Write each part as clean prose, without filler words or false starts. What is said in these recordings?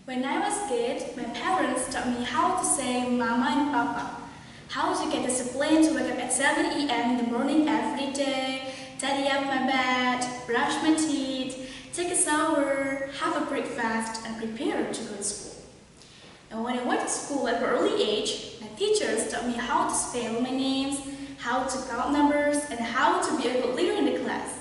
When I was a kid, my parents taught me how to say Mama and Papa, how to get disciplined to wake up at 7 a.m. in the morning every day, tidy up my bed, brush my teeth, take a shower, have a breakfast, and prepare to go to school. And when I went to school at an early age, my teachers taught me how to spell my names, how to count numbers, and how to be a good leader in the class.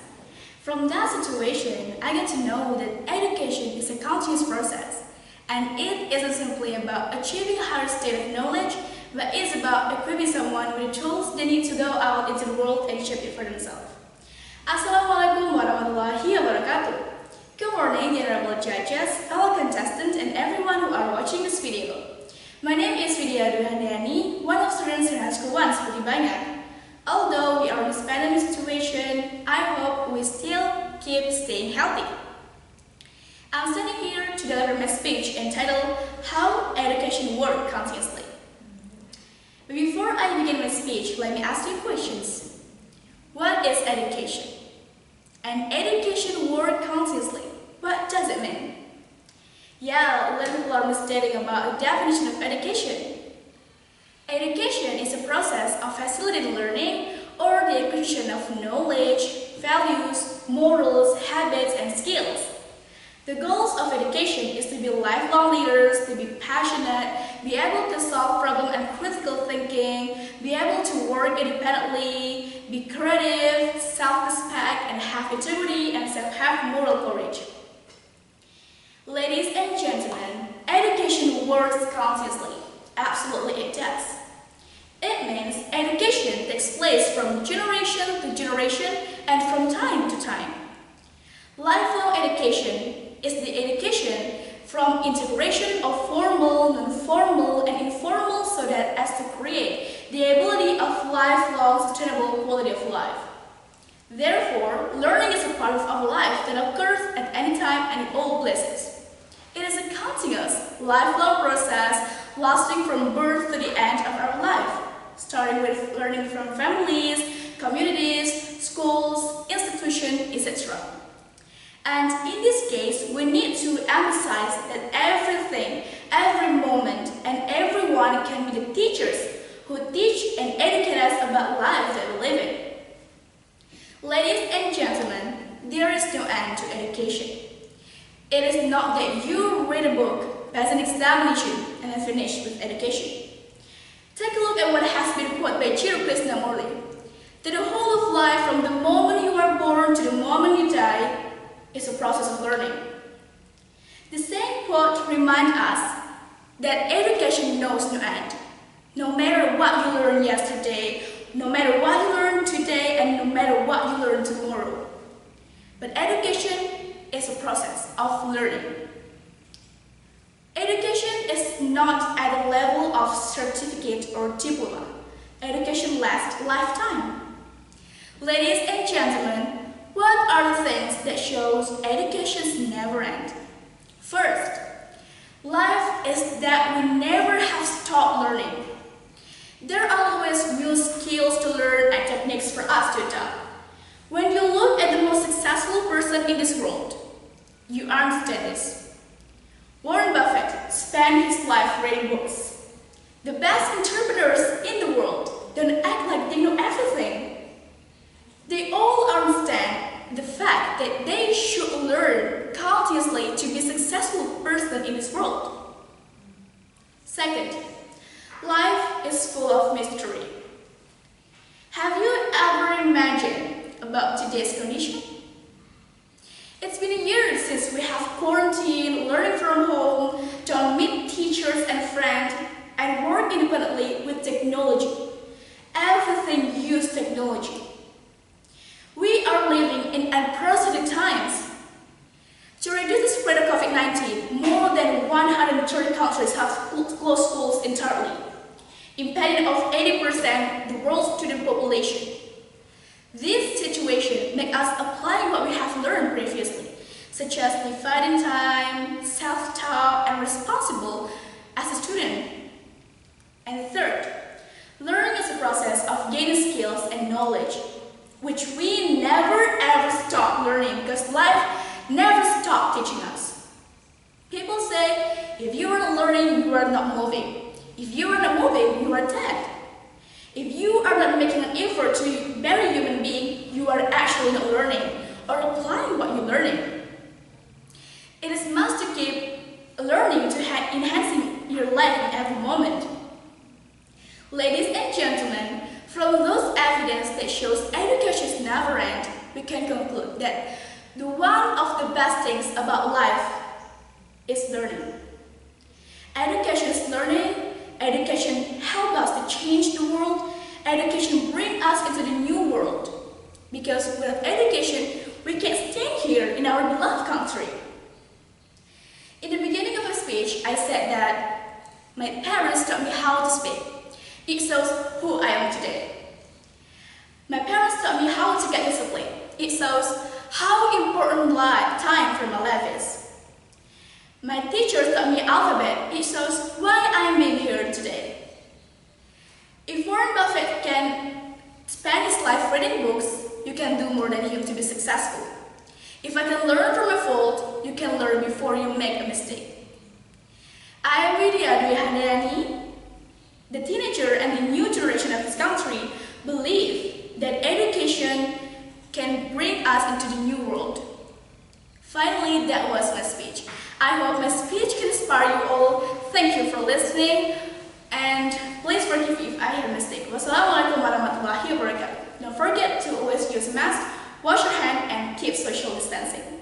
From that situation, I get to know that education is a continuous process, and it isn't simply about achieving a higher state of knowledge, but it's about equipping someone with the tools they need to go out into the world and shape it for themselves. Assalamualaikum warahmatullahi wabarakatuh. Good morning, honorable judges, fellow contestants, and everyone who are watching this video. My name is Widiya Handayani, one of students in high school 1 Widiya. Although we are in this pandemic situation, I hope we still keep staying healthy. I'm standing here to deliver my speech entitled How Education Works Continuously. But before I begin my speech, let me ask you questions. What is education? And education works continuously. What does it mean? Yeah, let me start with stating about the definition of education. Education is a process of facilitated learning or the acquisition of knowledge, values, morals, habits, and skills. The goals of education is to be lifelong leaders, to be passionate, be able to solve problems and critical thinking, be able to work independently, be creative, self-respect, and have integrity and have moral courage. Ladies and gentlemen, education works continuously. Absolutely it does. It means education takes place from generation to generation and from time to time. Lifelong education is the education from integration of formal, non-formal, and informal so that as to create the ability of lifelong sustainable quality of life. Therefore, learning is a part of our life that occurs at any time and in all places. It is a continuous, lifelong process lasting from birth to the end of our life, starting with learning from families, communities, schools, institutions, etc. And in this case, we need to emphasize that everything, every moment, and everyone can be the teachers who teach and educate us about life that we live in. Ladies and gentlemen, there is no end to education. It is not that you read a book, pass an examination, and then finish with education. Take a look at what has been quoted by Chiro Krishnamurti, that the whole of life from the moment you are born to the moment you die is a process of learning. The same quote reminds us that education knows no end. No matter what you learned yesterday, no matter what you learn today, and no matter what you learn tomorrow. But education is a process of learning. Education is not at the level of certificate or diploma. Education lasts a lifetime. Ladies and gentlemen, what are the things that shows educations never end? First, life is that we never have stopped learning. There are always new skills to learn and techniques for us to adopt. When you look at the most successful person in this world, you understand this. Warren Buffett spent his life reading books. The best entrepreneurs in the world don't act like they know everything. They all understand the fact that they should learn continuously to be a successful person in this world. Second, life is full of mystery. Have you ever imagined about today's condition? It's been a year since we have quarantined, learning from home, don't meet teachers and friends, and work independently with technology. Everything uses technology. We are living in unprecedented times. To reduce the spread of COVID-19, more than 130 countries have closed schools entirely, impeding of 80% of the world's student population. This situation makes us apply what we have learned previously, such as dividing time, self-taught, and responsible as a student. And third, learning is a process of gaining skills and knowledge, which we never ever stop learning because life never stops teaching us. People say If you are not learning, you are not moving. If you are not moving, you are dead. If you are not making an effort to be a human being, you are actually not learning or applying what you're learning. It is must to keep learning to enhancing your life in every moment. Ladies and gentlemen, from those evidence that shows education never ends, we can conclude that one of the best things about life is learning. Education is learning. Education helps us to change the world. Education brings us into the new world. Because without education, we can't stay here in our beloved country. In the beginning of my speech, I said that my parents taught me how to speak. It shows who I am today. My parents taught me how to get discipline. It shows how important time for my life is. My teachers taught me alphabet. It shows why I am here today. If Warren Buffett can spend his life reading books, you can do more than him to be successful. If I can learn from a fault, you can learn before you make a mistake. I am Widiya Handayani. The teenager and the new generation of this country believe that education can bring us into the new world. Finally, that was my speech. I hope my speech can inspire you all. Thank you for listening, and please forgive me if I made a mistake. Wassalamualaikum warahmatullahi wabarakatuh. Don't forget to always use a mask, wash your hands, and keep social distancing.